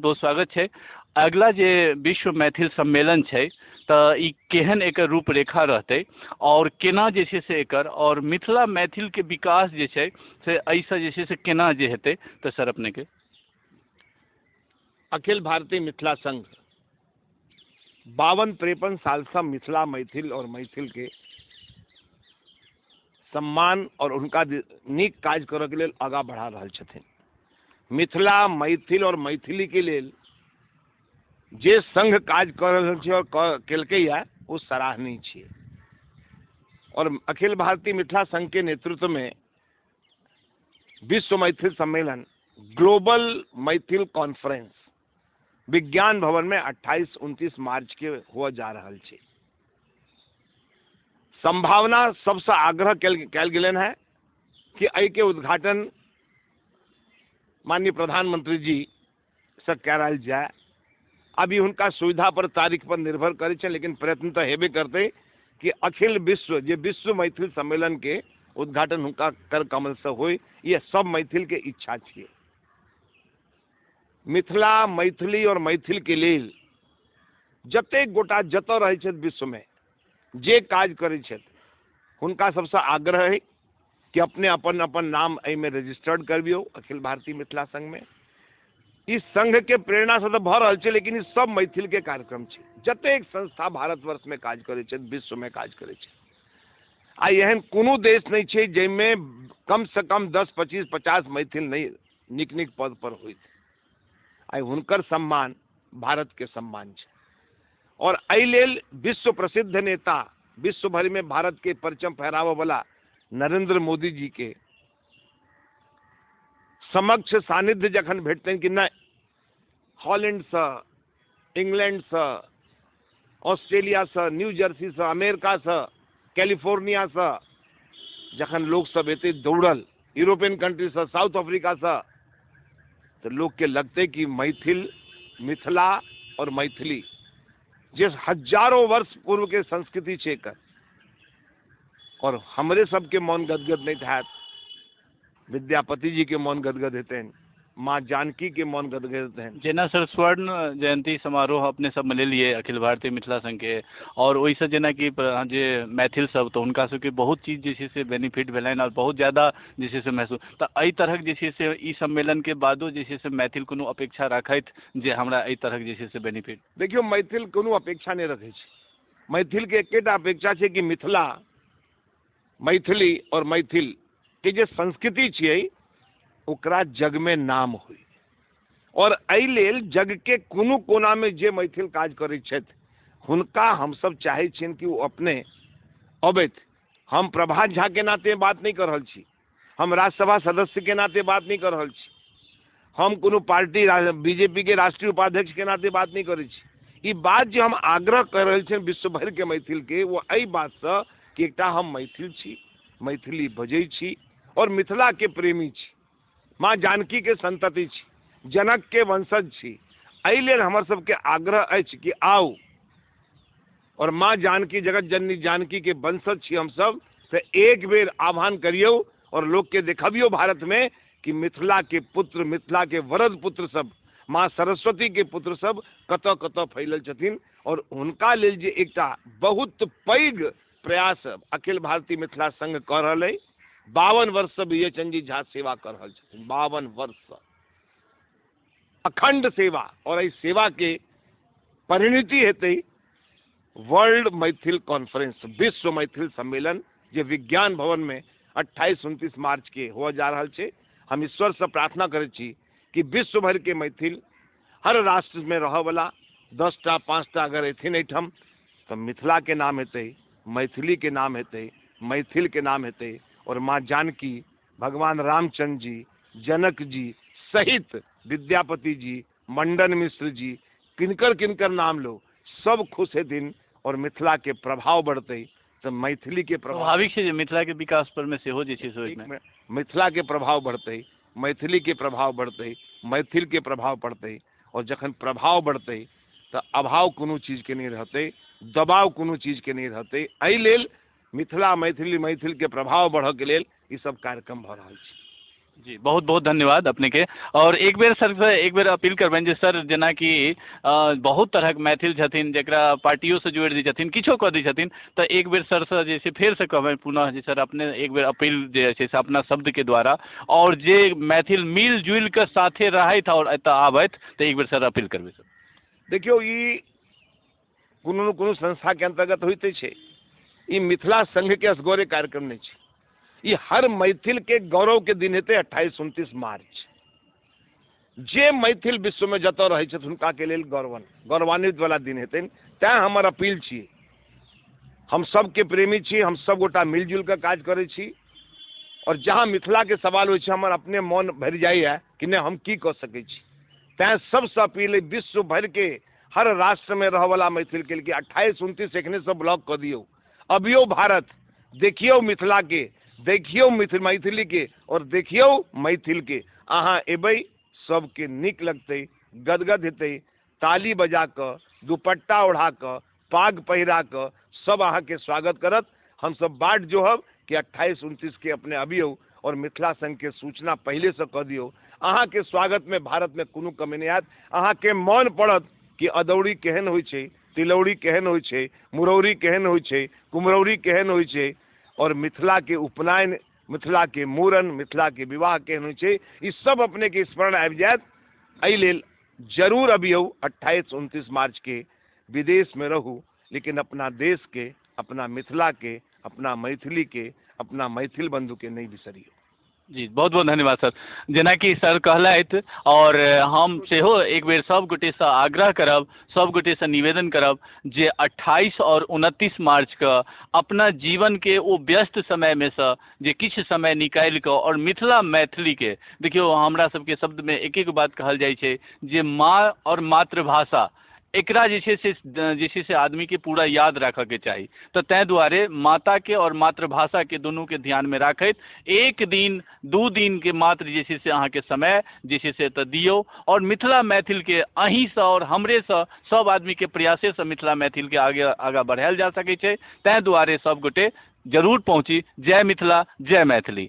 बहुत स्वागत है। अगला जे विश्व मैथिल सम्मेलन है तो ई केहन एकर रूपरेखा रहते और केना जे छै से एकर और मिथिला मैथिल के विकास जे छै से ऐसा जे छै से केना जे हेतै तो सर अपने के अखिल भारतीय मिथिला संघ 52-53 साल से मिथिला मैथिल और मैथिल के सम्मान और उनका नीक काज करऽ के लेल आगा बढ़ा रहल छथिन। मिथिला मैथिल और मैथिली के लेल जे संघ काज कर रहल छै और केलकै या वो सराहनीय छै। और अखिल भारतीय मिथिला संघ के नेतृत्व में विश्व मैथिल सम्मेलन ग्लोबल मैथिल कॉन्फ्रेंस विज्ञान भवन में 28-29 मार्च के हुआ जा रहल छै। संभावना सबसे आग्रह कैल गेलन है कि एहि के उद्घाटन माननीय प्रधानमंत्री जी से करायल जाए। अभी उनका सुविधा पर तारीख पर निर्भर करे छै, लेकिन प्रयत्न तो हेबे करते कि अखिल विश्व जे विश्व मैथिल सम्मेलन के उद्घाटन उनका कर कमल से हो। ये सब मैथिल के इच्छा छे। मिथिला मैथिली और मैथिल के लेल जतेक गोटा जतऽ रहै छथि विश्व में जे काज करै छथि हुनका सबसे आग्रह है कि अपने अपन अपन नाम में रजिस्टर्ड करबियो अखिल भारतीय मिथिला संघ में। इस संघ के प्रेरणा से तो भ रहल छै, लेकिन इस सब मैथिल के कार्यक्रम छै। जतेक संस्था भारतवर्ष में काज करे छथि विश्व में काज करे छथि। आई एहन कोनो देश नहीं छै जैमे कम से कम 10, 25, 50 मैथिल नहीं निक निक पद पर होइत। आई हुनकर सम्मान भारत के सम्मान छै। और एहि लेल विश्व प्रसिद्ध नेता विश्व भर में भारत के परचम फहरावे वाला नरेंद्र मोदी जी के समक्ष सानिध्य जखन भेटतनि कि नहीं हॉलैंड से, इंग्लैंड से, ऑस्ट्रेलिया से, न्यू जर्सी से, अमेरिका से, कैलिफोर्निया से जखन लोग सब एते दौड़ल, यूरोपियन कंट्री से, साउथ अफ्रीका से, तो लोग के लगते कि मैथिल मिथिला और मैथिली जिस हजारों वर्ष पूर्व के संस्कृति छे कर और हमरे सबके मौन गदगद नहीं था। विद्यापति जी के मौन गदगद हेते, माँ जानकी के मौन गदगद हेते। जेना सर स्वर्ण जयंती समारोह अपने सब मनेलिए अखिल भारतीय मिथिला संघ के और वैसे जेना कि जे मैथिल सब तो उनका सबके बहुत चीज जे छै से बेनिफिट भेलनि और बहुत ज्यादा जे छै से महसूस तो एहि तरह जे छै से ई सम्मेलन के बादो जे छै से मैथिल कोनो अपेक्षा रखैत जे हमरा एहि तरह जे छै से बेनिफिट। देखियो मैथिल कोनो अपेक्षा नहीं रखे छै। मैथिल के एकेटा अपेक्षा छै कि मिथिला मैथिली और मैथिल के जे संस्कृति छियै ओकरा जग में नाम हुई। और एहि लेल जग के कोनो कोना में जे मैथिल काज करै छथि हुनका हम सब चाहे छियनि कि वो अपने अबैत। हम प्रभात झा के नाते बात नहीं कर रहल छी, हम राज्यसभा सदस्य के नाते बात नहीं कर रहल छी, हम कोनो पार्टी बीजेपी के राष्ट्रीय उपाध्यक्ष के नाते बात नहीं करे छी। ई बात जो हम आग्रह कर रहे हैं विश्व भर के मैथिल के वो एहि बात से कि एकटा हम मैथिल छी, मैथिली बजै छी और मिथिला के प्रेमी छी, माँ जानकी के संतति छी, जनक के वंशज छी। एहि लेल हमर सबके आग्रह अछि कि आओ और माँ जानकी जगत जननी जानकी के वंशज छी हम सब, से एक बेर आह्वान करियो और लोग के देखबियो भारत में कि मिथिला के पुत्र, मिथिला के वरद पुत्र सब, माँ सरस्वती के पुत्र सब कतऽ कतऽ फैलल छथिन। और हुनका लेल जे एकटा बहुत पैघ प्रयास अखिल भारतीय मिथिला संघ कर रहल है। 52 वर्ष से विजय चंद्र जी झा सेवा कर रहल छथिन, 52 वर्ष से अखंड सेवा। और इस सेवा के परिणति हेतै वर्ल्ड मैथिल कॉन्फ्रेंस विश्व मैथिल सम्मेलन जे विज्ञान भवन में 28-29 मार्च के हुआ जा रहल छै। हम ईश्वर से प्रार्थना करे छी कि विश्व भर के मैथिल हर राष्ट्र में रह वाला 10टा 5टा अगर एथिन एठम तो मिथिला के नाम हेतै, मैथिली के नाम हेतै, मैथिल के नाम हेतै। और माँ जानकी, भगवान रामचंद्र जी, जनक जी सहित विद्यापति जी, मंडन मिश्र जी, किनकर किनकर नाम लो, सब खुश हेथिन और मिथिला के प्रभाव बढ़ते। तो मैथिली के स्वाभाविक है मिथिला के विकास पर में से हो जे छै से मिथिला के प्रभाव बढ़ते, मैथिली के प्रभाव बढ़ते, मैथिल के प्रभाव पड़ते। और जखन प्रभाव बढ़ते तो अभाव कोनो चीज के नहीं रहते, दबाव कोनो चीज के नहीं रहते। एहि लेल मिथिला मैथिली मैथिल के प्रभाव बढ़ के लेल ई सब कार्यक्रम भ रहल छै। जी बहुत बहुत धन्यवाद अपने के। और एक बेर सर से एक बेर अपील करबनि जे सर जेना कि बहुत तरहक मैथिल छथिन जकरा पार्टियों से जोड़ि दै छथिन किछो कऽ दै छथिन, तऽ एक बेर सर से जे छै फेर से कहबनि पुनः जे सर अपने एक बेर अपील जे छै से अपना शब्द के द्वारा, और जे मैथिल मिल जुलि कऽ साथे रहथि और एतऽ आबथि, तऽ एक बेर सर अपील करबै सर। देखियौ ई कोनो न कोनो संस्था के अंतर्गत होइते छै, ई मिथिला संघ के असगरे कार्यक्रम नहीं छै, ई हर मैथिल के गौरव के दिन हेतै 28-29 मार्च। जे मैथिल विश्व में जतऽ रहै छथि हुनका के लेल गौरवान्वित वाला दिन हेतै। तैं हमर अपील छियै, हम सबके प्रेमी छी, हम सब गोटा मिलजुल कऽ काज करै छी, और जहाँ मिथिला के सवाल होइ छै हमर अपने मन भरि जाइए कि नहीं हम की कऽ सकै छी। तैं सबसे अपील है विश्व भर के हर राष्ट्र में रह वाला मैथिल के लिए 28-29 एखने से ब्लॉक कर दियो, अबियो भारत, देखियो मिथिला के, देखियो मैथिली के, और देखियो मैथिल के। अहाँ एबै सबके नीक लगतै, गदगद हेतै, ताली बजा कऽ, दुपट्टा ओढ़ा कऽ, पाग पहिरा कऽ सब अहाँ के स्वागत करत। हम सब बाट जोहब कि 28-29 के अपने अबियो और मिथिला संघ के सूचना पहले से कह दियो। अहाँ के स्वागत में भारत में कोनो कमी नहीं आयत। अहाँ के मन पड़त कि अदौड़ी केहन होइ छै, तिलौड़ी केहन होइ छै, मुरौरी केहन होइ छै, कुम्हरौरी केहन होइ छै, और मिथिला के उपनयन, मिथिला के मूड़न, मिथिला के विवाह केहन होइ छै, ई सब अपने के स्मरण आबि जायत। एहि लेल जरूर अबियौ 28-29 मार्च के। विदेश में रहू लेकिन अपना देश के, अपना मिथिला के, अपना मैथिली के, अपना मैथिल बंधु के नहीं बिसरियो। जी बहुत बहुत धन्यवाद सर। जेना कि सर कहलथि, और हम सेहो एक बेर सब गोटे से आग्रह करब, सब गोटे से निवेदन करब जे 28 और 29 मार्च के अपना जीवन के ओ व्यस्त समय में से जे किछु समय निकालि कऽ और मिथिला मैथिली के, देखियो हमरा सबके शब्द में एक एक बात कहल जाइ छै जे माँ और मातृभाषा, एकरा जे छै से आदमी के पूरा याद रखऽ के चाही। तो तैं दुआरे माता के और मातृभाषा के दोनों के ध्यान में राखैत एक दिन 2 दिन के मात्र जे छै से अहाँ के समय जे छै से एतऽ दियौ, और मिथिला मैथिल के अहीं से और हमरे से सब आदमी के प्रयासे से मिथिला मैथिल के आगे आगा बढ़ायल जा सकै छै। तैं दुआरे सब गोटे जरूर पहुँची। जय मिथिला, जय मैथिली।